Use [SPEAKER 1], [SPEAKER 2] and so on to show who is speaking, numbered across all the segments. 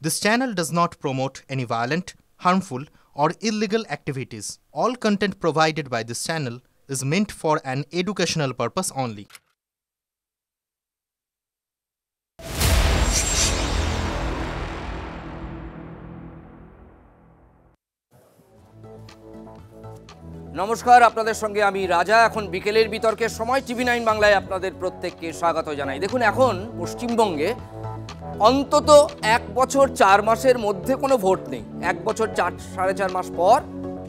[SPEAKER 1] This channel does not promote any violent, harmful, or illegal activities. All content provided by this channel is meant for an educational purpose only.
[SPEAKER 2] নমস্কার, আপনাদের সঙ্গে আমি রাজা। এখন বিকেলের বিতর্কের সময় টিভি9 বাংলায় আপনাদের প্রত্যেককে স্বাগত জানাই। দেখুন, এখন পশ্চিমবঙ্গে অন্তত 1 বছর 4 মাসের মধ্যে কোনো ভোট নেই। 1 বছর 4.5 মাস পর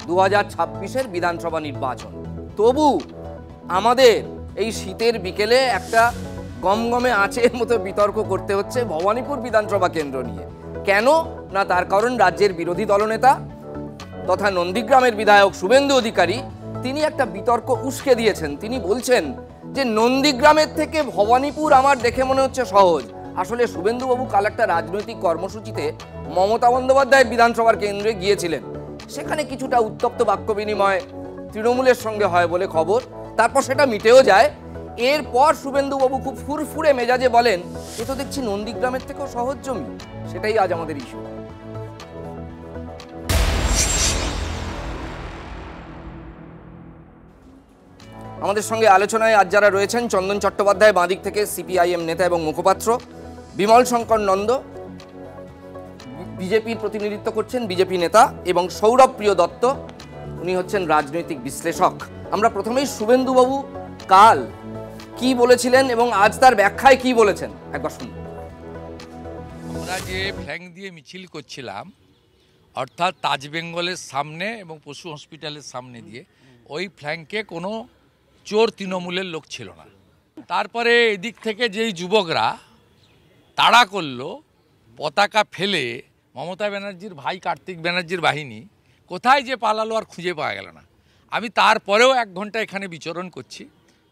[SPEAKER 2] 2026-এর বিধানসভা নির্বাচন। তবু আমাদের এই শীতের বিকেলে একটা গমগমে আঁচের মতো বিতর্ক করতে হচ্ছে ভবানীপুর বিধানসভা কেন্দ্র নিয়ে। কেন না, তার কারণ রাজ্যের বিরোধী দলনেতা তথা নন্দীগ্রামের বিধায়ক শুভেন্দু অধিকারী তিনি একটা বিতর্ক উস্কে দিয়েছেন। তিনি বলছেন যে নন্দীগ্রামের থেকে ভবানীপুর আমার দেখে মনে হচ্ছে সহজ। আসলে শুভেন্দুবাবু কাল একটা রাজনৈতিক কর্মসূচিতে মমতা বন্দ্যোপাধ্যায়ের বিধানসভার কেন্দ্রে গিয়েছিলেন। সেখানে কিছুটা উত্তপ্ত বাক্য বিনিময় তৃণমূলের সঙ্গে হয় বলে খবর। তারপর সেটা মিটেও যায়। এরপর শুভেন্দুবাবু খুব ফুরফুরে মেজাজে বলেন, এ তো দেখছি নন্দীগ্রামের থেকেও সহজ জমি। সেটাই আজ আমাদের ইস্যু। আমাদের সঙ্গে আলোচনায় আজ যারা রয়েছেন, চন্দন চট্টোপাধ্যায় বাঁদিক থেকে সিপিআইএম নেতা এবং মুখপাত্র, বিমল শঙ্কর নন্দ বিজেপির প্রতিনিধিত্ব করছেন, বিজেপি নেতা, এবং সৌরভ প্রিয় দত্ত উনি হচ্ছেন রাজনৈতিক বিশ্লেষক। আমরা প্রথমেই শুভেন্দুবাবু কাল কি বলেছিলেন এবং আজ তার ব্যাখ্যায় কি বলেছেন একবার শুনুন।
[SPEAKER 3] আমরা যে ফ্ল্যাং দিয়ে মিছিল করছিলাম, অর্থাৎ তাজ বেঙ্গলের সামনে এবং পশু হসপিটালের সামনে দিয়ে, ওই ফ্ল্যাংকে কোনো চোর তৃণমূলের লোক ছিল না। তারপরে এদিক থেকে যেই যুবকরা তাড়া করলো, পতাকা ফেলে মমতা ব্যানার্জির ভাই কার্তিক ব্যানার্জির বাহিনী কোথায় যে পালালো আর খুঁজে পাওয়া গেল না। আমি তারপরেও 1 ঘন্টা এখানে বিচরণ করছি।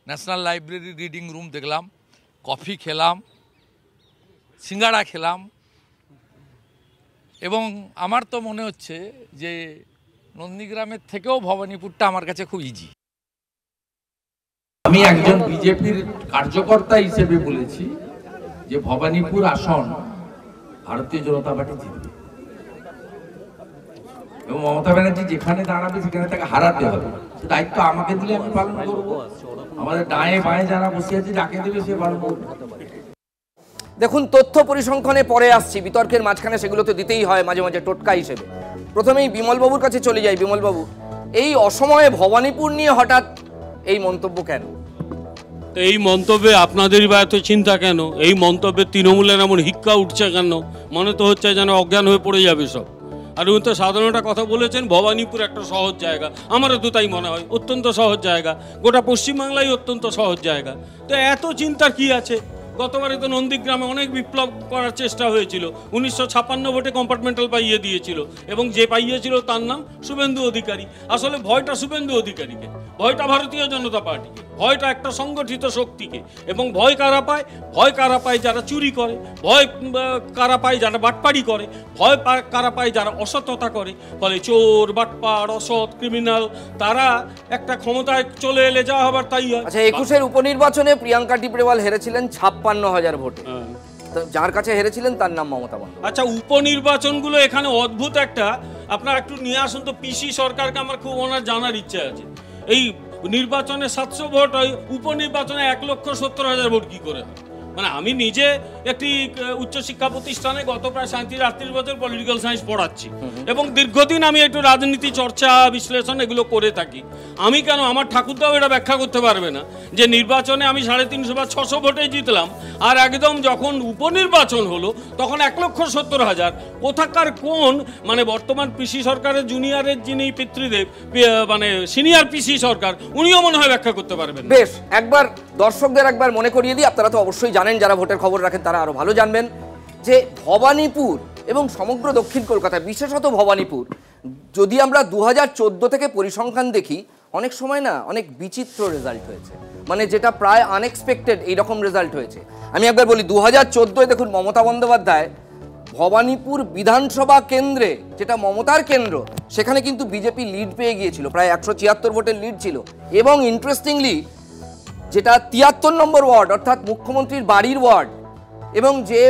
[SPEAKER 3] ন্যাশনাল লাইব্রেরি রিডিং রুম দেখলাম, কফি খেলাম, সিঙ্গাড়া খেলাম, এবং আমার তো মনে হচ্ছে যে নন্দীগ্রামের থেকেও ভবানীপুরটা আমার কাছে খুব ইজি।
[SPEAKER 4] আমি একজন বিজেপির কার্যকর্তা হিসেবে বলেছি যে ভবানীপুর আসন ভারতীয় জনতা পার্টি জিতবে এবং মমতা ব্যানার্জি যেখানে দাঁড়াবে সেখানে তাকে হারাতে হবে। দায়িত্ব আমাকে দিলে আমি পালন করবো। আমাদের ডায়ে বায়ে যারা বসে আছে, যাকে দেবে সে পালন করবে।
[SPEAKER 2] দেখুন, তথ্য পরিসংখ্যানে পরে আসছি, বিতর্কের মাঝখানে সেগুলো তো দিতেই হয় মাঝে মাঝে টোটকা হিসেবে। প্রথমেই বিমলবাবুর কাছে চলে যাই। বিমলবাবু, এই অসময়ে ভবানীপুর নিয়ে হঠাৎ এই মন্তব্য কেন?
[SPEAKER 5] এই মন্তব্যে আপনাদেরই বা এত চিন্তা কেন? এই মন্তব্যে তৃণমূলের এমন হিক্কা উঠছে কেন? মনে তো হচ্ছে যেন অজ্ঞান হয়ে পড়ে যাবে সব। আর উনি তো সাধারণ একটা কথা বলেছেন, ভবানীপুর একটা সহজ জায়গা। আমারও তো তাই মনে হয়, অত্যন্ত সহজ জায়গা। গোটা পশ্চিমবাংলাই অত্যন্ত সহজ জায়গা। তো এত চিন্তার কি আছে? গতবারে তো নন্দীগ্রামে অনেক বিপ্লব করার চেষ্টা হয়েছিল। 1956 ভোটে কম্পার্টমেন্টাল পাইয়ে দিয়েছিল, এবং যে পাইয়েছিল তার নাম শুভেন্দু অধিকারী। আসলে ভয়টা শুভেন্দু অধিকারীকে, ভয়টা ভারতীয় জনতা পার্টিকে, ভয়টা একটা সংগঠিত শক্তিকে। এবং ভয় কারা পায়? ভয় কারা পায় যারা চুরি করে, ভয় কারা পায় যারা বাটপাড়ি করে, ভয় কারা পায় যারা অসততা করে। ফলে চোর, বাটপাড়, অসৎ, ক্রিমিনাল তারা একটা ক্ষমতায় চলে এলে যা হবার তাই হয়।
[SPEAKER 2] আচ্ছা, 21-এর উপনির্বাচনে প্রিয়াঙ্কা টিপরেওয়াল হেরেছিলেন 56,000 ভোটে। যার কাছে হেরেছিলেন তার নাম মমতা বন্দ্যোপাধ্যায়।
[SPEAKER 5] আচ্ছা, উপনির্বাচনগুলো এখানে অদ্ভুত একটা, আপনারা একটু নিয়ে আসুন তো পিসি সরকারকে। আমার খুব ওনার জানার ইচ্ছা আছে। এই নির্বাচনে 700 ভোট হয়, উপনির্বাচনে 1,70,000 ভোট কি করে হয়? মানে আমি নিজে একটি উচ্চশিক্ষা প্রতিষ্ঠানে গত প্রায় 37-38 বছর পলিটিক্যাল সায়েন্স পড়াচ্ছি, এবং দীর্ঘদিন আমি একটু রাজনীতি চর্চা, বিশ্লেষণ এগুলো করে থাকি। আমি কেন, আমার ঠাকুরদাও এটা ব্যাখ্যা করতে পারবে না যে নির্বাচনে আমি 350 বা 600 ভোটে জিতলাম, আর একদম যখন উপনির্বাচন হলো তখন 1,70,000। কোথাকার কোন, মানে বর্তমান পিসি সরকারের জুনিয়রের যিনি পিতৃদেব, মানে সিনিয়র পিসি সরকার, উনিও মনে হয় ব্যাখ্যা করতে পারবেন।
[SPEAKER 2] বেশ, একবার দর্শকদের একবার মনে করিয়ে দিই। আপনারা তো অবশ্যই জানেন, যারা ভোটের খবর রাখেন তারা আরো ভালো জানবেন, যে ভবানীপুর এবং সমগ্র দক্ষিণ কলকাতা, বিশেষত ভবানীপুর, যদি আমরা 2014 থেকে পরিসংখ্যান দেখি, অনেক সময় না অনেক বিচিত্র রেজাল্ট হয়েছে। মানে যেটা প্রায় আনএক্সপেক্টেড, এইরকম রেজাল্ট হয়েছে। আমি একবার বলি, 2014-এ দেখুন মমতা বন্দ্যোপাধ্যায় ভবানীপুর বিধানসভা কেন্দ্রে, যেটা মমতার কেন্দ্র, সেখানে কিন্তু বিজেপি লিড পেয়ে গিয়েছিল, প্রায় 176 ভোটের লিড ছিল। এবং ইন্টারেস্টিংলি, যেটা 73 নম্বর ওয়ার্ড, অর্থাৎ মুখ্যমন্ত্রীর বাড়ির ওয়ার্ড, এবং যে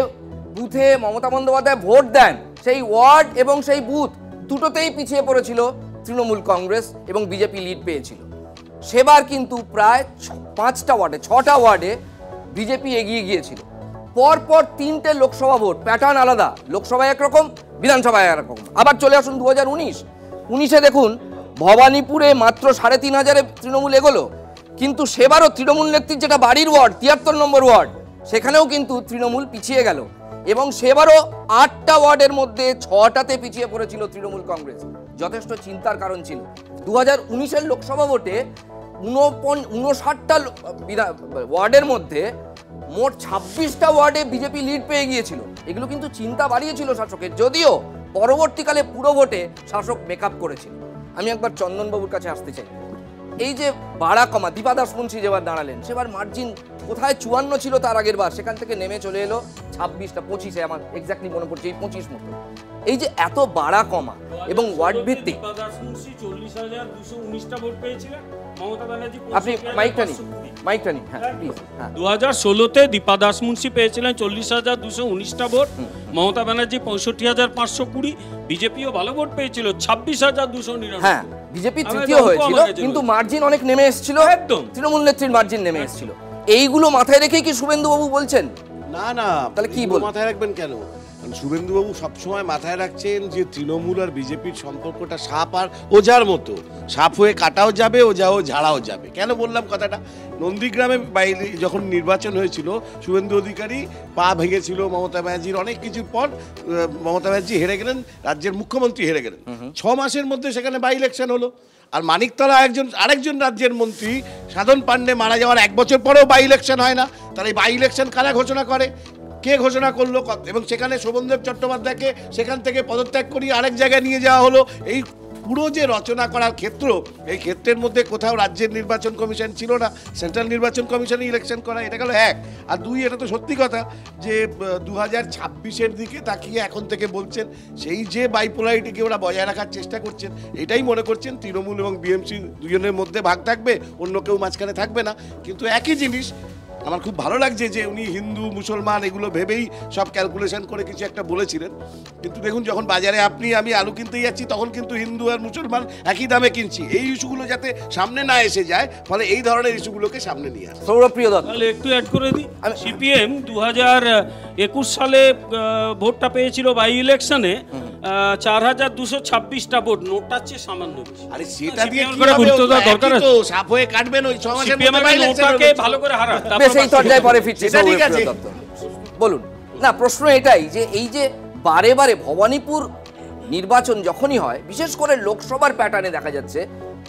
[SPEAKER 2] বুথে মমতা বন্দ্যোপাধ্যায় ভোট দেন, সেই ওয়ার্ড এবং সেই বুথ দুটোতেই পিছিয়ে পড়েছিল তৃণমূল কংগ্রেস এবং বিজেপি লিড পেয়েছিল। সেবার কিন্তু প্রায় 6টা ওয়ার্ডে বিজেপি এগিয়ে গিয়েছিল। পরপর 3টে লোকসভা ভোট, প্যাটার্ন আলাদা, লোকসভায় একরকম, বিধানসভায় একরকম। আবার চলে আসুন 2019-এ দেখুন ভবানীপুরে মাত্র 3,500 তৃণমূল এগোলো, কিন্তু সেবারও তৃণমূল নেত্রীর যেটা বাড়ির ওয়ার্ড 73 নম্বর ওয়ার্ড, সেখানেও কিন্তু তৃণমূল পিছিয়ে গেল এবং সেবারও 8টা ওয়ার্ডের মধ্যে 6টাতে পিছিয়ে পড়েছিল তৃণমূল কংগ্রেস। যথেষ্ট চিন্তার কারণ ছিল। 2019-এর লোকসভা ভোটে 59টা ওয়ার্ডের মধ্যে মোট 26টা ওয়ার্ডে বিজেপি লিড পেয়ে গিয়েছিল। এগুলো কিন্তু চিন্তা বাড়িয়েছিল শাসকের, যদিও পরবর্তীকালে পুরো ভোটে শাসক মেকআপ করেছিল। আমি একবার চন্দনবাবুর কাছে আসতে চাই। এই যে বাড়া কমা, দীপা দাস মুন্সি যেবার দাঁড়ালেন, সেবার মার্জিন কোথায় 54 ছিল তার আগের বার, সেখান থেকে নেমে চলে এলো 26-25-এ, আমার এক্স্যাক্টলি মনে পড়ছে এই 25 মতো। এই যে এত বাড়া কমা এবং ওয়ার্ড ভিত্তিক, আপনি মাইকটা নিন, হ্যাঁ প্লিজ।
[SPEAKER 5] 2016-তে দীপা দাস মুন্সি পেয়েছিলেন 40,219টা ভোট, মমতা ব্যানার্জি 65,520, বিজেপিও ভালো ভোট পেয়েছিল 26,299।
[SPEAKER 2] হ্যাঁ, বিজেপি তৃতীয় হয়েছিল, কিন্তু মার্জিন অনেক নেমে এসেছিল, একদম তৃণমূল নেত্রীর মার্জিন নেমে এসেছিল। এইগুলো মাথায় রেখেই কি শুভেন্দু বাবু বলছেন?
[SPEAKER 6] না,
[SPEAKER 2] তাহলে কি বল
[SPEAKER 6] মাথায় রাখবেন কেন? শুভেন্দুবাবু সবসময় মাথায় রাখছেন যে তৃণমূল আর বিজেপির সম্পর্কটা সাপ আর ওঝার মতো, সাপ হয়ে কাটাও যাবে, ওঝাও ঝাড়াও যাবে। কেন বললাম কথাটা? নন্দীগ্রামে বাইরে যখন নির্বাচন হয়েছিল, শুভেন্দু অধিকারী পা ভেঙেছিল মমতা ব্যানার্জির, অনেক কিছুর পর মমতা ব্যানার্জি হেরে গেলেন, রাজ্যের মুখ্যমন্ত্রী হেরে গেলেন। 6 মাসের মধ্যে সেখানে বাই ইলেকশন হলো। আর মানিকতলা আরেকজন রাজ্যের মন্ত্রী সাধন পান্ডে মারা যাওয়ার 1 বছর পরেও বাই ইলেকশন হয় না। তাহলে এই বাই ইলেকশন কারা ঘোষণা করে, কে ঘোষণা করলো? এবং সেখানে শোভনদেব চট্টোপাধ্যায়কে সেখান থেকে পদত্যাগ করিয়ে আরেক জায়গায় নিয়ে যাওয়া হলো। এই পুরো যে রচনা করার ক্ষেত্র, এই ক্ষেত্রের মধ্যে কোথাও রাজ্যের নির্বাচন কমিশন ছিল না, সেন্ট্রাল নির্বাচন কমিশনে ইলেকশন করা, এটা গেল 1। আর 2, এটা তো সত্যি কথা যে 2026-এর দিকে তাকিয়ে এখন থেকে বলছেন সেই যে বাইপোলারিটিকে ওরা বজায় রাখার চেষ্টা করছেন, এটাই মনে করছেন তৃণমূল এবং বিএমসি দুজনের মধ্যে ভাগ থাকবে, অন্য কেউ মাঝখানে থাকবে না। কিন্তু একই জিনিস আমার খুব ভালো লাগছে যে উনি হিন্দু মুসলমান এগুলো ভেবেই সব ক্যালকুলেশন করে কিছু একটা বলেছিলেন। কিন্তু দেখুন, যখন বাজারে আমি আলু কিনতে যাচ্ছি, তখন কিন্তু হিন্দু আর মুসলমান একই দামে কিনছি। এই ইস্যুগুলো যাতে সামনে না এসে যায়, ফলে এই ধরনের ইস্যুগুলোকে সামনে নিয়ে আসে।
[SPEAKER 2] সৌরপ্রিয় দত্ত,
[SPEAKER 5] তাহলে একটু অ্যাড করে দিই। সিপিএম 2021 সালে ভোটটা পেয়েছিল বাই ইলেকশনে 4,226টা ভোট, নোটার চেয়ে সামান্য বেশি।
[SPEAKER 6] আরে সেটা দিয়ে কি
[SPEAKER 5] গুরুত্ব দেওয়া দরকার আছে?
[SPEAKER 6] সাপ হয়ে কাটবেন ওই 6 মাসের
[SPEAKER 5] সিপিএম
[SPEAKER 6] মধ্যে
[SPEAKER 5] নোটাকে ভালো করে হারান।
[SPEAKER 2] সেই পর্যায়ে পরে ফিরছি।
[SPEAKER 6] ঠিক আছে,
[SPEAKER 2] বলুন না, প্রশ্ন এটাই যে এই যে বারে বারে ভবানীপুর নির্বাচন যখনই হয়, বিশেষ করে লোকসভার প্যাটার্নে দেখা যাচ্ছে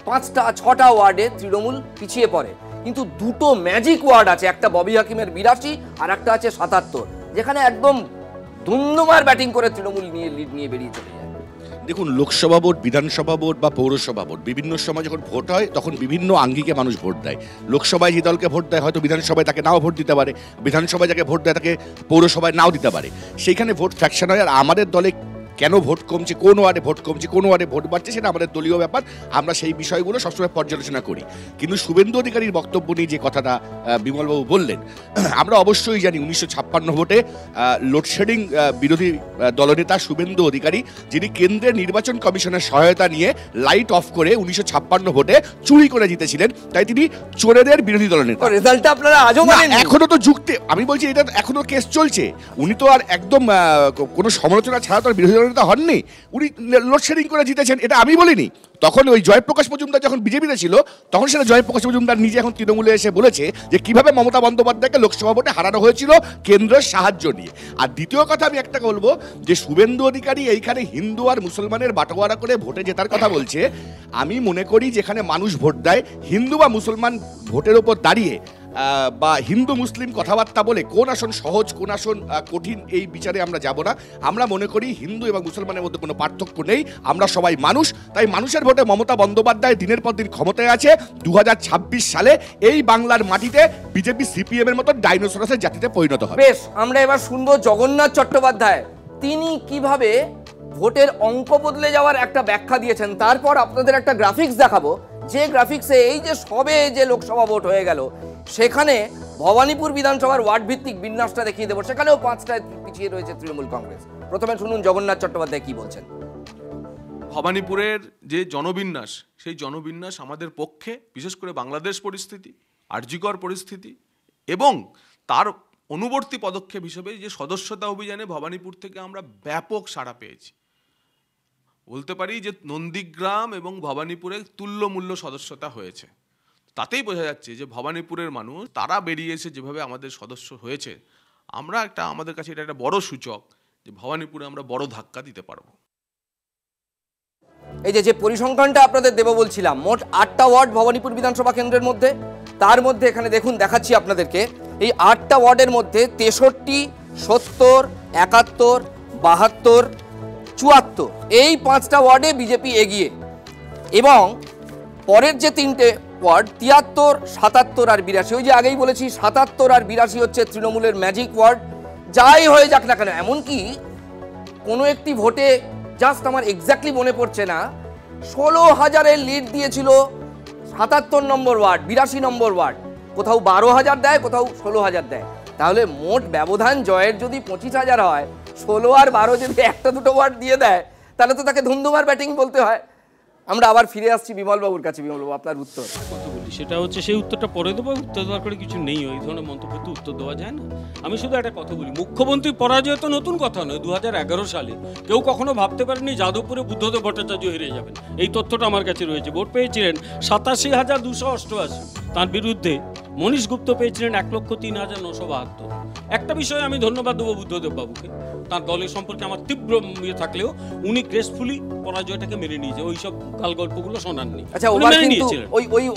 [SPEAKER 2] 5-6টা ওয়ার্ডে তৃণমূল পিছিয়ে পড়ে, কিন্তু দুটো ম্যাজিক ওয়ার্ড আছে, একটা ববি হাকিমের 82 আর একটা আছে 77, যেখানে একদম ধুমধুমার ব্যাটিং করে তৃণমূল লিড নিয়ে বেরিয়ে চলে যায়।
[SPEAKER 7] দেখুন, লোকসভা ভোট, বিধানসভা ভোট বা পৌরসভা ভোট, বিভিন্ন সময় যখন ভোট হয় তখন বিভিন্ন আঙ্গিকে মানুষ ভোট দেয়। লোকসভায় যে দলকে ভোট দেয় হয়তো বিধানসভায় তাকে নাও ভোট দিতে পারে, বিধানসভায় যাকে ভোট দেয় তাকে পৌরসভায় নাও দিতে পারে। সেইখানে ভোট ফ্র্যাকশন হয়। আর আমাদের দলে কেন ভোট কমছে, কোন ওয়ার্ডে ভোট কমছে, কোন ওয়ার্ডে ভোট বাড়ছে, সেটা আমাদের দলীয় ব্যাপার, আমরা সেই বিষয়গুলো সবসময় পর্যালোচনা করি। কিন্তু শুভেন্দু অধিকারীর বক্তব্য নিয়ে যে কথাটা বিমলবাবু বললেন, আমরা অবশ্যই জানি 1956 ভোটে লোডশেডিং বিরোধী দলনেতা শুভেন্দু অধিকারী, যিনি কেন্দ্রের নির্বাচন কমিশনের সহায়তা নিয়ে লাইট অফ করে 1956 ভোটে চুরি করে জিতেছিলেন, তাই তিনি চোরেদের বিরোধী দলনেতা।
[SPEAKER 2] রেজাল্টটা আপনারা আজও মানেন?
[SPEAKER 7] এখনো তো যুক্তি, আমি বলছি এটা এখনো কেস চলছে। উনি তো আর একদম কোনো সমালোচনা ছাড়া তো বিরোধী হননি, উনি লোডশেডিং করে জিতেছেন, এটা আমি বলিনি। তখন ওই জয়প্রকাশ মজুমদার যখন বিজেপিতে ছিল, তখন সেটা জয়প্রকাশ মজুমদার নিজে এখন তৃণমূলে এসে বলেছে যে কিভাবে মমতা বন্দ্যোপাধ্যায়কে লোকসভা ভোটে হারানো হয়েছিল কেন্দ্রের সাহায্য নিয়ে। আর দ্বিতীয় কথা আমি একটা বলবো যে শুভেন্দু অধিকারী এইখানে হিন্দু আর মুসলমানের বাটোয়ারা করে ভোটে জেতার কথা বলছে। আমি মনে করি যেখানে মানুষ ভোট দেয়, হিন্দু বা মুসলমান ভোটের ওপর দাঁড়িয়ে বা হিন্দু মুসলিম কথাবার্তা বলে কোন আসন সহজ কোন আসন কঠিন এই বিচারে আমরা যাব না। আমরা মনে করি হিন্দু এবং মুসলমানের মধ্যে কোনো পার্থক্য নেই, আমরা সবাই মানুষ। তাই মানুষের ভোটে মমতা বন্দ্যোপাধ্যায় দিনের পর দিন ক্ষমতায় আছে। 2026 সালে এই বাংলার মাটিতে বিজেপি সিপিএম এর মতো ডাইনোসরাসের জাতিতে পরিণত হবে।
[SPEAKER 2] বেশ, আমরা এবার শুনবো জগন্নাথ চট্টোপাধ্যায়, তিনি কিভাবে ভোটের অঙ্ক বদলে যাওয়ার একটা ব্যাখ্যা দিয়েছেন। তারপর আপনাদের একটা গ্রাফিক্স দেখাবো, যে গ্রাফিক্সে এই যে সবে যে লোকসভা ভোট হয়ে গেল, সেখানে ভবানীপুর বিধানসভার ওয়ার্ড ভিত্তিক বিন্যাসটা দেখিয়ে দেবো। সেখানেও 5টায় পিছিয়ে রয়েছে তৃণমূল কংগ্রেস। প্রথমে শুনুন জগন্নাথ চট্টোপাধ্যায় কি বলছেন।
[SPEAKER 8] ভবানীপুরের যে জনবিন্যাস, সেই জনবিন্যাস আমাদের পক্ষে, বিশেষ করে বাংলাদেশ পরিস্থিতি, আরজিকর পরিস্থিতি এবং তার অনুবর্তী পদক্ষেপ হিসেবে যে সদস্যতা অভিযানে ভবানীপুর থেকে আমরা ব্যাপক সাড়া পেয়েছি। বলতে পারি যে নন্দীগ্রাম এবং ভবানীপুরে তুল্যমূল্য সদস্যতা হয়েছে। তাতেই বোঝা যাচ্ছে যে ভবানীপুরের মানুষ তারা বেরিয়ে এসে যেভাবে আমাদের সদস্য হয়েছে, আমাদের কাছে এটা একটা বড় সূচক যে ভবানীপুরে আমরা বড় ধাক্কা দিতে পারবো।
[SPEAKER 2] এই যে পরিসংখ্যানটা আপনাদের দেব বলছিলাম, মোট 8টা ওয়ার্ড ভবানীপুর বিধানসভা কেন্দ্রের মধ্যে, তার মধ্যে এখানে দেখুন দেখাচ্ছি আপনাদেরকে, এই 8টা ওয়ার্ডের মধ্যে 63, 70, 71, 72, 74 এই 5টা ওয়ার্ডে বিজেপি এগিয়ে, এবং পরের যে 3টে ওয়ার্ড 73, 77 আর 82, ওই যে আগেই বলেছি 77 আর 82 হচ্ছে তৃণমূলের ম্যাজিক ওয়ার্ড। যাই হয়ে যাক না কেন, এমনকি কোনো একটি ভোটে জাস্ট আমার এক্স্যাক্টলি মনে পড়ছে না, 16,000-এর লিড দিয়েছিল 77 নম্বর ওয়ার্ড, 82 নম্বর ওয়ার্ড, কোথাও 12,000 দেয়, কোথাও 16,000 দেয়। তাহলে মোট ব্যবধান জয়ের যদি 25,000 হয়, 16 আর 12 যদি একটা দুটো ওয়ার্ড দিয়ে দেয়, তাহলে তো তাকে ধুমধুমার ব্যাটিং বলতে হয়। আমরা আবার ফিরে আসছি বিমলবাবুর কাছে। বিমলবাবু, আপনার উত্তর।
[SPEAKER 5] কথা বলি সেটা হচ্ছে, সেই উত্তরটা পরে দেবো, উত্তর দেওয়ার করে কিছু নেই, ওই ধরনের মন্তব্য তো উত্তর দেওয়া যায় না। আমি শুধু একটা কথা বলি, মুখ্যমন্ত্রী পরাজয় তো নতুন কথা নয়। 2011 সালে কেউ কখনো ভাবতে পারেনি যাদবপুরে বুদ্ধদেব ভট্টাচার্য হেরে যাবেন, এই তথ্যটা আমার কাছে রয়েছে। ভোট পেয়েছিলেন 87,288, তার বিরুদ্ধে মনীশ গুপ্ত পেয়েছিলেন 1,03,972। একটা বিষয়ে আমি ধন্যবাদ দেবো বুদ্ধদেব বাবুকে, তার দলের সম্পর্কে আমার তীব্র ইয়ে থাকলেও উনি গ্রেসফুলি পরাজয়টাকে মেনে নিয়েছে, ওইসব গাল গল্পগুলো শোনাননি।
[SPEAKER 2] আচ্ছা, ওবার কিন্তু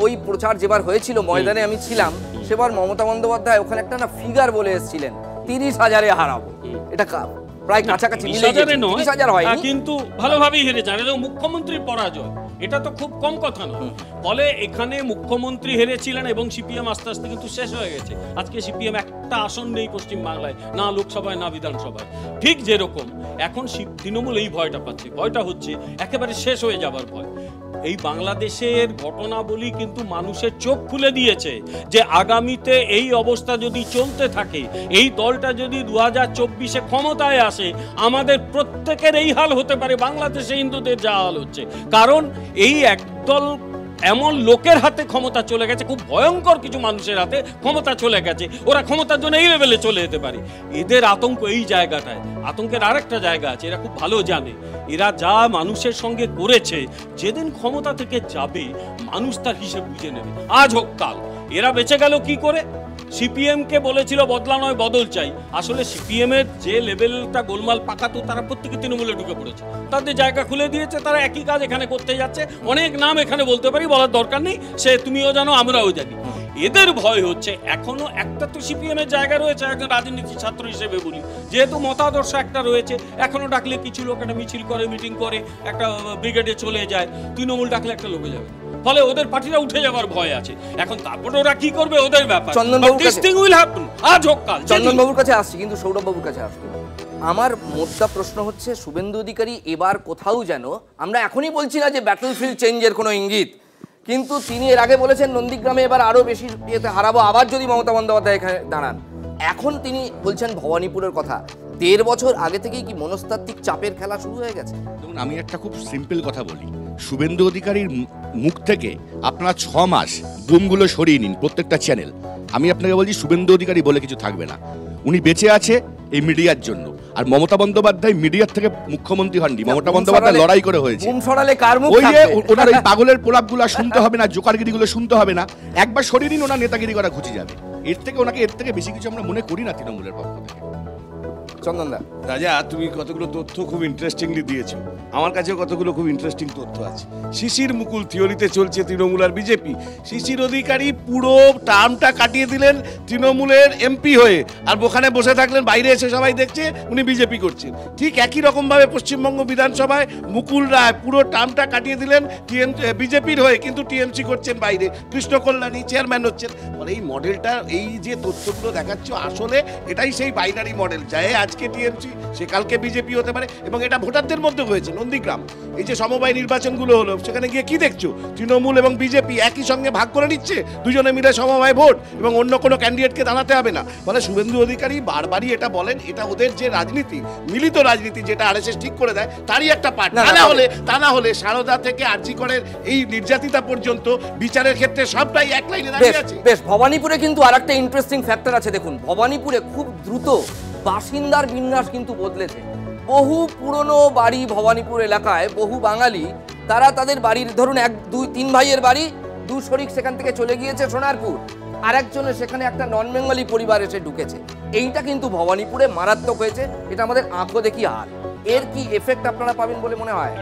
[SPEAKER 2] ওই প্রচার যেবার হয়েছিল ময়দানে আমি ছিলাম, সেবার মমতা বন্দ্যোপাধ্যায় ওখানে একটা না ফিগার বলে এসেছিলেন 30,000-এ হারাবো, এটা প্রায় কাছাকাছি 30,000 হয়,
[SPEAKER 5] কিন্তু ভালোভাবেই হেরে যান। এটা মুখ্যমন্ত্রীর পরাজয়, এটা তো খুব কম কথা নয়। ফলে এখানে মুখ্যমন্ত্রী হেরেছিলেন এবং সিপিএম আস্তে আস্তে কিন্তু শেষ হয়ে গেছে। আজকে সিপিএম একটা আসন নেই পশ্চিম বাংলায়, না লোকসভায় না বিধানসভায়। ঠিক যেরকম এখন তৃণমূল এই ভয়টা পাচ্ছে, ভয়টা হচ্ছে একেবারে শেষ হয়ে যাবার ভয়। এই বাংলাদেশের ঘটনাবলী কিন্তু মানুষের চোখ খুলে দিয়েছে যে আগামীতে এই অবস্থা যদি চলতে থাকে, এই দলটা যদি 2024-এ ক্ষমতায় আসে, আমাদের প্রত্যেকের এই হাল হতে পারে, বাংলাদেশে হিন্দুদের যা হাল হচ্ছে। কারণ এই একদল এমন লোকের হাতে ক্ষমতা চলে গেছে, খুব ভয়ঙ্কর কিছু মানুষের হাতে ক্ষমতা চলে গেছে, ওরা ক্ষমতার জন্য এই লেভেলে চলে যেতে পারে। এদের আতঙ্ক এই জায়গাটায়, আতঙ্কের আরেকটা জায়গা আছে, এরা খুব ভালো জানে এরা যা মানুষের সঙ্গে করেছে, যেদিন ক্ষমতা থেকে যাবে মানুষ তার হিসেব বুঝে নেবে, আজ হোক কাল। এরা বেঁচে গেল কি করে? সিপিএমকে বলেছিল বদলা নয় বদল চাই, আসলে সিপিএমের যে লেভেলটা গোলমাল পাকাতো, তারা প্রত্যেকে তৃণমূলে ঢুকে পড়েছে, তাদের জায়গা খুলে দিয়েছে, তারা একই কাজ এখানে করতে যাচ্ছে। অনেক নাম এখানে বলতে পারি, বলার দরকার নেই, সে তুমিও জানো আমরাও জানি। এদের ভয় হচ্ছে এখনো একটা তো সিপিএম এর জায়গা রয়েছে, একজন রাজনীতি ছাত্র হিসেবে বলি, যেহেতু মতাদর্শ একটা রয়েছে, এখনো ডাকলে কিছু লোক একটা মিছিল করে, মিটিং করে, একটা ব্রিগেডে চলে যায়, তৃণমূল ডাকলে একটা লোকে যাবে, ফলে ওদের পার্টিরা উঠে যাবার ভয় আছে। এখন তারপরে ওরা কি করবে ওদের ব্যাপার।
[SPEAKER 2] চন্দনবাবুর কাছে আসছি, কিন্তু সৌরভবাবুর কাছে আসবো। আমার মোদ্দা প্রশ্ন হচ্ছে, শুভেন্দু অধিকারী এবার কোথাও যেন, আমরা এখনই বলছি না যে ব্যাটলফিল্ড চেঞ্জের কোনো ইঙ্গিত, কিন্তু তিনি এর আগে বলেছেন নন্দীগ্রামে এবার আরো বেশি হারাবো, আবার যদি মমতা বন্দ্যোপাধ্যায় এখানে দাঁড়ান। এখন তিনি বলছেন ভবানীপুরের কথা। 1.5 বছর আগে থেকেই কি মনস্তাত্ত্বিক চাপের খেলা শুরু হয়ে গেছে?
[SPEAKER 7] দেখুন, আমি একটা খুব সিম্পল কথা বলি, শুভেন্দু অধিকারীর মুখ থেকে আপনারা 6 মাস বুমগুলো সরিয়ে নিন প্রত্যেকটা চ্যানেল, আমি আপনাকে বলছি শুভেন্দু অধিকারী বলে কিছু থাকবে না। উনি বেঁচে আছে এই মিডিয়ার জন্য, আর মমতা বন্দ্যোপাধ্যায় মিডিয়ার থেকে মুখ্যমন্ত্রী হননি, মমতা বন্দ্যোপাধ্যায় লড়াই করে হয়েছে। ওই যে ওনার এই পাগলের প্রলাপগুলো শুনতে হবে না, জোকারগিরিগুলো শুনতে হবে না, একবার সরিয়ে নিন, ওনার নেতাগিরি করা ঘুচে যাবে। এর থেকে বেশি কিছু আমরা মনে করি না তৃণমূলের পক্ষ থেকে।
[SPEAKER 2] চন্দনদা,
[SPEAKER 6] রাজা, তুমি কতগুলো তথ্য খুব ইন্টারেস্টিংলি দিয়েছো, আমার কাছেও কতগুলো খুব ইন্টারেস্টিং তথ্য আছে। শিশির মুকুল থিওরিতে চলছে তৃণমূল আর বিজেপি। শিশির অধিকারী পুরো টার্মটা কাটিয়ে দিলেন তৃণমূলের এমপি হয়ে, আর ওখানে বসে থাকলেন, বাইরে এসে সবাই দেখছে উনি বিজেপি করছেন। ঠিক একই রকমভাবে পশ্চিমবঙ্গ বিধানসভায় মুকুল রায় পুরো টার্মটা কাটিয়ে দিলেন বিজেপির হয়ে, কিন্তু টিএমসি করছেন বাইরে, কৃষ্ণ কল্যাণী চেয়ারম্যান হচ্ছেন। ফলে এই মডেলটা, এই যে তথ্যগুলো দেখাচ্ছ, আসলে এটাই সেই বাইনারি মডেল, যায় আজ আজকে টিএমসি, সে কালকে বিজেপি হতে পারে, এবং এটা ভোটারদের মধ্যে হয়েছে। নন্দীগ্রাম এই যে সমবায় নির্বাচনগুলো হলো, সেখানে গিয়ে কি দেখছো? তৃণমূল এবং বিজেপি একই সঙ্গে ভাগ করে নিচ্ছে, দুজনে মিলে সমবায় ভোট, এবং অন্য কোনো ক্যান্ডিডেটকে দাঁড়াতে হবে না। ফলে শুভেন্দু অধিকারী বারবারই এটা বলেন, এটা ওদের যে রাজনীতি, মিলিত রাজনীতি, যেটা আরএসএস ঠিক করে দেয়, তারই একটা পার্ট। তা না হলে সারদা থেকে আরজি করের এই নির্যাতিতা পর্যন্ত বিচারের ক্ষেত্রে সবটাই এক লাইনে দাঁড়িয়ে আছে।
[SPEAKER 2] বেশ, ভবানীপুরে কিন্তু আরেকটা ইন্টারেস্টিং ফ্যাক্টর আছে। দেখুন, ভবানীপুরে খুব দ্রুত বাসিন্দার বিন্যাস কিন্তু বদলেছে। বহু পুরনো বাড়ি ভবানীপুর এলাকায়, বহু বাঙালি তারা তাদের বাড়ির, ধরুন 1, 2, 3 ভাইয়ের বাড়ি, 2 শরিক সেখান থেকে চলে গিয়েছে সোনারপুর, আর একজনের সেখানে একটা নন বেঙ্গলি পরিবার এসে ঢুকেছে। এইটা কিন্তু ভবানীপুরে মারাত্মক হয়েছে। এটা আমাদের আঁকো দেখি হার। এর কি এফেক্ট আপনারা পাবেন বলে মনে হয়?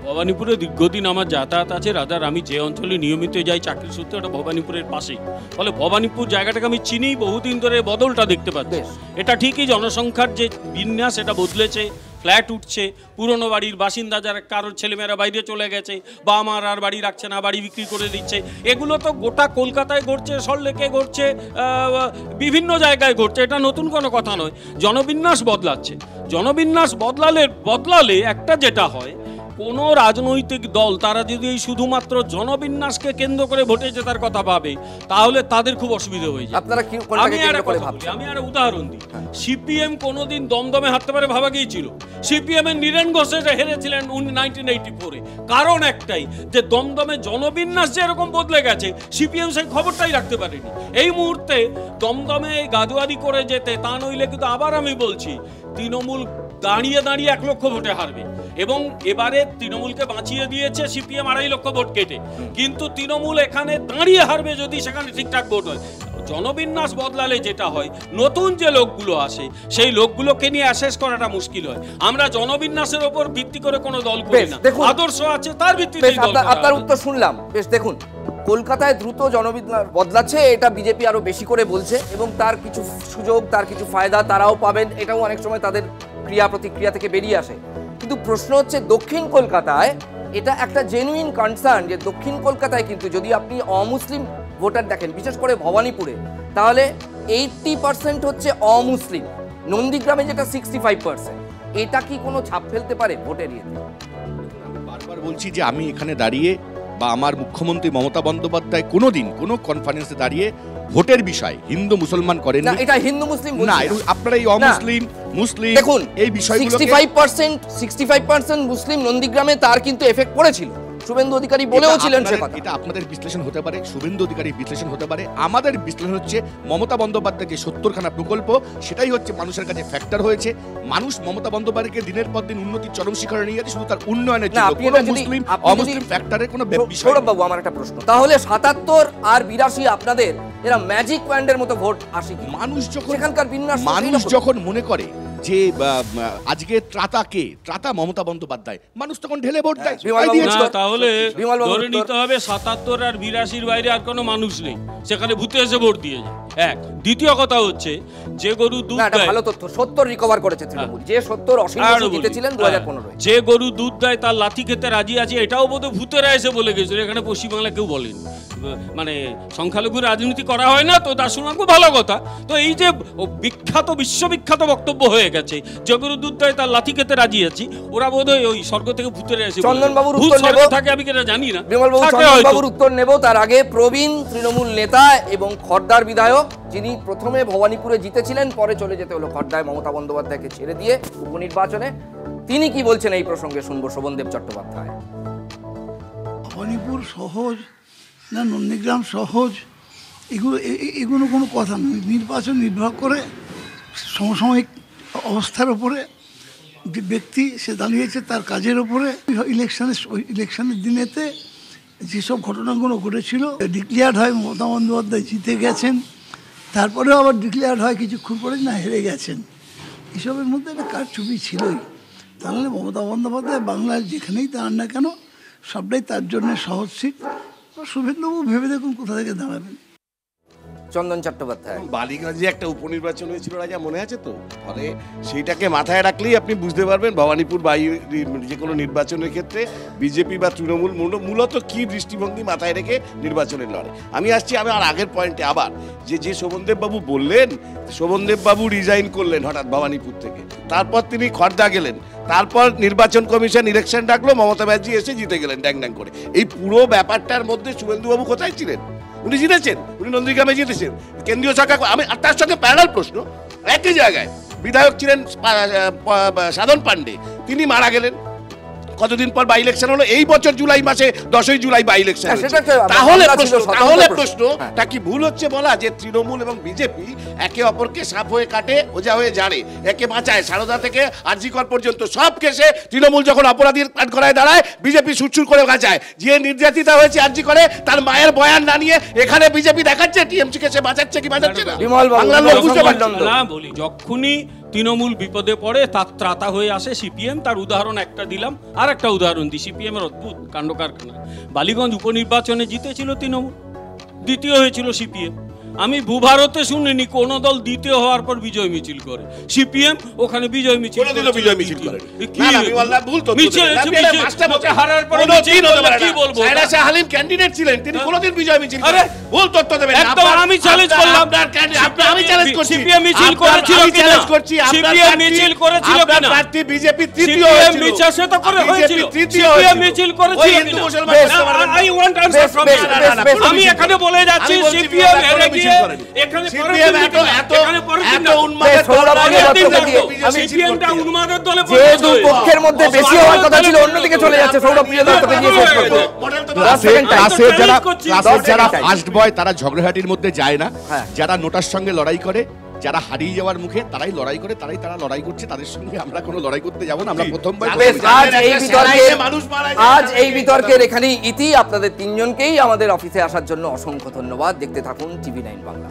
[SPEAKER 5] ভবানীপুরে দীর্ঘদিন আমার যাতায়াত আছে। রাজার আমি যে অঞ্চলে নিয়মিত যাই চাকরির সূত্রে, ওটা ভবানীপুরের পাশেই। ফলে ভবানীপুর জায়গাটাকে আমি চিনি, বহুদিন ধরে বদলটা দেখতে পাচ্ছি। এটা ঠিকই জনসংখ্যার যে বিন্যাস এটা বদলেছে, ফ্ল্যাট উঠছে, পুরনো বাড়ির বাসিন্দা যারা, কারোর ছেলেমেয়েরা বাইরে চলে গেছে, বা আমার আর বাড়ি রাখছে না, বাড়ি বিক্রি করে দিচ্ছে। এগুলো তো গোটা কলকাতায় ঘটছে, সল্টলেকে ঘটছে, বিভিন্ন জায়গায় ঘটছে। এটা নতুন কোনো কথা নয়। জনবিন্যাস বদলাচ্ছে। জনবিন্যাস বদলালে একটা যেটা হয়, কোনো রাজনৈতিক দল তারা যদি এই শুধুমাত্র জনবিন্যাসকে কেন্দ্র করে ভোটে জেতার কথা ভাবে, তাহলে তাদের খুব অসুবিধা হয়ে যায়। আমি আর উদাহরণ দিই। সিপিএম কোনোদিন দমদমে হারতে পারে ভাবা গিয়েছিল? সিপিএম এর নীরেন ঘোষে হেরেছিলেন 1984-এ। কারণ একটাই, যে দমদমে জনবিন্যাস যে এরকম বদলে গেছে, সিপিএম সেই খবরটাই রাখতে পারেনি। এই মুহূর্তে দমদমে গাদুয়ারি করে যেতে, তা নইলে কিন্তু আবার আমি বলছি, তৃণমূল দাঁড়িয়ে 1 লক্ষ ভোটে হারবে। এবং এবারে তৃণমূলকে বাঁচিয়ে দিয়েছে সিপিএম 2.5 লক্ষ ভোট কেটে, কিন্তু তৃণমূল এখানে দাঁড়িয়ে হারবে যদি সেখানে ঠিকঠাক ভোট হয়। জনবিন্যাস বদলালে যেটা হয়, নতুন যে লোকগুলো আসে, সেই লোকগুলোকে নিয়ে অ্যাসেস করাটা মুশকিল হয়। আমরা জনবিন্যাসের উপর ভিত্তি করে কোনো দল করি না, আদর্শ আছে তার ভিত্তিতে।
[SPEAKER 2] আপনার উত্তর শুনলাম। বেশ, দেখুন, কলকাতায় দ্রুত জনবিন্যাস বদলাচ্ছে, এটা বিজেপি আরো বেশি করে বলছে, এবং তার কিছু সুযোগ, তার কিছু ফায়দা তারাও পাবেন। এটাও অনেক সময় তাদের ক্রিয়া প্রতিক্রিয়া থেকে বেরিয়ে আসে। কিন্তু প্রশ্ন হচ্ছে, দক্ষিণ কলকাতায় এটা একটা জেনুইন কনসার্ন, যে দক্ষিণ কলকাতায় কিন্তু যদি আপনি অমুসলিম ভোটার দেখেন, বিশেষ করে ভবানীপুরে, তাহলে 80% হচ্ছে অমুসলিম। নন্দীগ্রামে যেটা 65%। এটা কি কোনো ছাপ ফেলতে পারে ভোটের ইয়েতে?
[SPEAKER 7] বারবার বলছি যে আমি এখানে দাঁড়িয়ে, বা আমার মুখ্যমন্ত্রী মমতা বন্দ্যোপাধ্যায় কোনোদিন কোনো কনফারেন্সে দাঁড়িয়ে ভোটের বিষয় হিন্দু মুসলমান করেন না।
[SPEAKER 2] এটা হিন্দু মুসলিম
[SPEAKER 7] না, আপনারা এই অমুসলিম মুসলিম
[SPEAKER 2] দেখুন,
[SPEAKER 7] এই বিষয়গুলো
[SPEAKER 2] 65% মুসলিম নন্দীগ্রামে, তার কিন্তু এফেক্ট পড়েছিল। শুভেন্দু অধিকারী বলেও ছিলেন সে কথা।
[SPEAKER 7] এটা আপনাদের বিশ্লেষণ হতে পারে, শুভেন্দু অধিকারীর বিশ্লেষণ হতে পারে। আমাদের বিশ্লেষণ হচ্ছে মমতা বন্দ্যোপাধ্যায় যে 70খানা প্রকল্প, সেটাই হচ্ছে মানুষের কাছে ফ্যাক্টর হয়েছে। মানুষ মমতা বন্দ্যোপাধ্যায়কে দিনের পর দিন উন্নতির চরম শিখরে নিয়ে যাচ্ছে, শুধু তার উন্নয়নের জন্য। কোনো মুসলিম অমুসলিম ফ্যাক্টরের কোনো বিষয়।
[SPEAKER 2] সৌরভ বাবু, আমার একটা প্রশ্ন, তাহলে 77 আর 82 আপনাদের এরা ম্যাজিক পয়েন্টের মতো ভোট আসে কি?
[SPEAKER 7] মানুষ যখন
[SPEAKER 2] সেখানকার বিন্যাস,
[SPEAKER 7] মানুষ যখন মনে করে যে আজকে ত্রাতা মমতা বন্দ্যোপাধ্যায়, মানুষ তখন ঢেলে ভোট দেয়।
[SPEAKER 5] তাহলে ধরে নিতে হবে 77 আর 82-র বাইরে আর কোনো মানুষ নেই, সেখানে ভূতে এসে ভোট দিয়ে যায়। এক, দ্বিতীয় কথা হচ্ছে, যে গরু দুধ দেয়,
[SPEAKER 2] ভালো তথ্য, 70 রিকভার করেছে তৃণমূল, যে 70 অসীম জিতেছিলেন 2015-এ।
[SPEAKER 5] যে গরু দুধ দেয় তার লাথি খেতে রাজি আছে, এটাও বোধহয় ভূতেরা এসে বলে গেছিল। এখানে পশ্চিমবাংলা কেউ বলেনি, মানে সংখ্যালঘু রাজনীতি করা হয় না তো, তা শোনা খুব ভালো কথা। তো এই যে বিখ্যাত, বিশ্ববিখ্যাত বক্তব্য হয়ে গেছে, যে গরু দুধ দেয় তার লাথি খেতে রাজি আছি, ওরা বোধহয় ওই স্বর্গ থেকে ভূতেরা এসে।
[SPEAKER 2] চন্দনবাবুর উত্তর নেব,
[SPEAKER 5] থাকে আমি কেন জানি না।
[SPEAKER 2] চন্দনবাবুর উত্তর নেব, তার আগে প্রবীণ তৃণমূল নেতা এবং খড়দার বিধায়ক, যিনি প্রথমে ভবানীপুরে জিতেছিলেন, পরে চলে যেতে হলো খড়দায় মমতা বন্দ্যোপাধ্যায়কে ছেড়ে দিয়ে উপনির্বাচনে, তিনি কি বলছেন এই প্রসঙ্গে শুনবো। শোভনদেব চট্টোপাধ্যায়।
[SPEAKER 9] ভবানীপুর সহজ না নন্দীগ্রাম সহজ, এগুলো কোনো কথা নয়। নির্বাচন নির্ভর করে সমসাময়িক অবস্থার ওপরে, যে ব্যক্তি সে দাঁড়িয়েছে তার কাজের ওপরে। ইলেকশনের দিনেতে যেসব ঘটনাগুলো ঘটেছিল, ডিক্লেয়ার্ড হয় মমতা বন্দ্যোপাধ্যায় জিতে গেছেন, তারপরেও আবার ডিক্লেয়ার্ড হয় কিছুক্ষণ পরে না হেরে গেছেন। এসবের মধ্যে একটা কারচুপি ছিলই। তাহলে মমতা বন্দ্যোপাধ্যায় বাংলার যেখানেই দাঁড়ান না কেন, সবটাই তার জন্য সহজ সিট। শুভেন্দুবাবু ভেবে দেখুন কোথা থেকে দাঁড়াবেন।
[SPEAKER 2] চন্দন চট্টোপাধ্যায়।
[SPEAKER 6] বালিগঞ্জে একটা উপনির্বাচন হয়েছিল রাজা, মনে আছে তো? ফলে সেইটাকে মাথায় রাখলেই আপনি বুঝতে পারবেন ভবানীপুর যে কোনো নির্বাচনের ক্ষেত্রে বিজেপি বা তৃণমূল মূলত কি দৃষ্টিভঙ্গি মাথায় রেখে নির্বাচনের লড়ে। আমি আসছি আমার আগের পয়েন্টে আবার, যে শোভনদেব বাবু বললেন, শোভনদেব বাবু রিজাইন করলেন হঠাৎ ভবানীপুর থেকে, তারপর তিনি খড়দা গেলেন, তারপর নির্বাচন কমিশন ইলেকশন ডাকলো, মমতা ব্যানার্জি এসে জিতে গেলেন ড্যাং ড্যাং করে। এই পুরো ব্যাপারটার মধ্যে শুভেন্দুবাবু কোথায় ছিলেন? উনি জিতেছেন, উনি নন্দীগ্রামে জিতেছেন, কেন্দ্রীয় সরকার। আমি তার সঙ্গে প্যারালাল প্রশ্ন, একই জায়গায় বিধায়ক ছিলেন সাধন পাণ্ডে, তিনি মারা গেলেন, কতদিন পর বাই ইলেকশন হলো, এই বছর জুলাই মাসে 10ই জুলাই বাই ইলেকশন। তাহলে প্রশ্নটা কি ভুল হচ্ছে বলা যে তৃণমূল এবং বিজেপি একে অপরকে সাপ হয়ে কাটে, ওজা হয়ে জানে, একে বাঁচায়? সারদা থেকে আরজিকর পর্যন্ত সব কেসে তৃণমূল যখন অপরাধীর কাঠগড়ায় দাঁড়ায়, বিজেপি সুরসুর করে বাঁচায়। যে নির্যাতিতা হয়েছে আরজিকরে, তার মায়ের বয়ান না নিয়ে এখানে বিজেপি দেখাচ্ছে টিএমসি কে সে বাঁচাচ্ছে কি বাঁচাচ্ছে না? বাংলার লোক বুঝতে পারল
[SPEAKER 5] না। বলি, যখনই তৃণমূল বিপদে পড়ে তার ত্রাতা হয়ে আসে সিপিএম। তার উদাহরণ একটা দিলাম, আর একটা উদাহরণ দিই সিপিএম এর অদ্ভুত কাণ্ড কারখানা। বালিগঞ্জ উপনির্বাচনে জিতেছিল তৃণমূল, দ্বিতীয় হয়েছিল সিপিএম। আমি ভূভারতে শুনিনি কোন দল দ্বিতীয় হওয়ার পর বিজয় মিছিল করে। সিপিএম ওখানে বিজয় মিছিল
[SPEAKER 6] বিজয় মিছিল করে।
[SPEAKER 5] কি বলবো?
[SPEAKER 6] হালিম ক্যান্ডিডেট ছিলেন, তিনি কোনোদিন বিজয় মিছিল করেন? ভুল তথ্য দেবেন।
[SPEAKER 5] আমি চ্যালেঞ্জ করলাম,
[SPEAKER 6] আমি চ্যালেঞ্জ করছি,
[SPEAKER 5] সিপিএম মিছিল করেছিল কিনা? সিপিএম মিছিল করেছিল কিনা?
[SPEAKER 6] প্রার্থী বিজেপি তৃতীয় হয়েছিল,
[SPEAKER 5] মিছিল তো করে হয়েছিল,
[SPEAKER 6] তৃতীয়
[SPEAKER 5] সিপিএম মিছিল করেছিল কিনা? I want answer from you. আমি এখানে বলে যাচ্ছি সিপিএম এর কি এখানে
[SPEAKER 2] পক্ষের মধ্যে বেশি হওয়ার কথা ছিল, অন্যদিকে চলে যাচ্ছে। সৌরভপ্রিয় দত্তকে নিয়ে শেষ করব।
[SPEAKER 7] যারা ফার্স্ট বয় তারা ঝগড়াঝাটির মধ্যে যায় না, যারা নোটার সঙ্গে লড়াই করে, যারা হারিয়ে যাওয়ার মুখে তারাই লড়াই করে, তারা লড়াই করছে, তাদের সঙ্গে আমরা কোনো লড়াই করতে যাব না। আমরা প্রথমবার
[SPEAKER 2] আজ এই বিতর্কের এখানেই ইতি। আপনাদের তিনজনকেই আমাদের অফিসে আসার জন্য অসংখ্য ধন্যবাদ। দেখতে থাকুন টিভি9 বাংলা।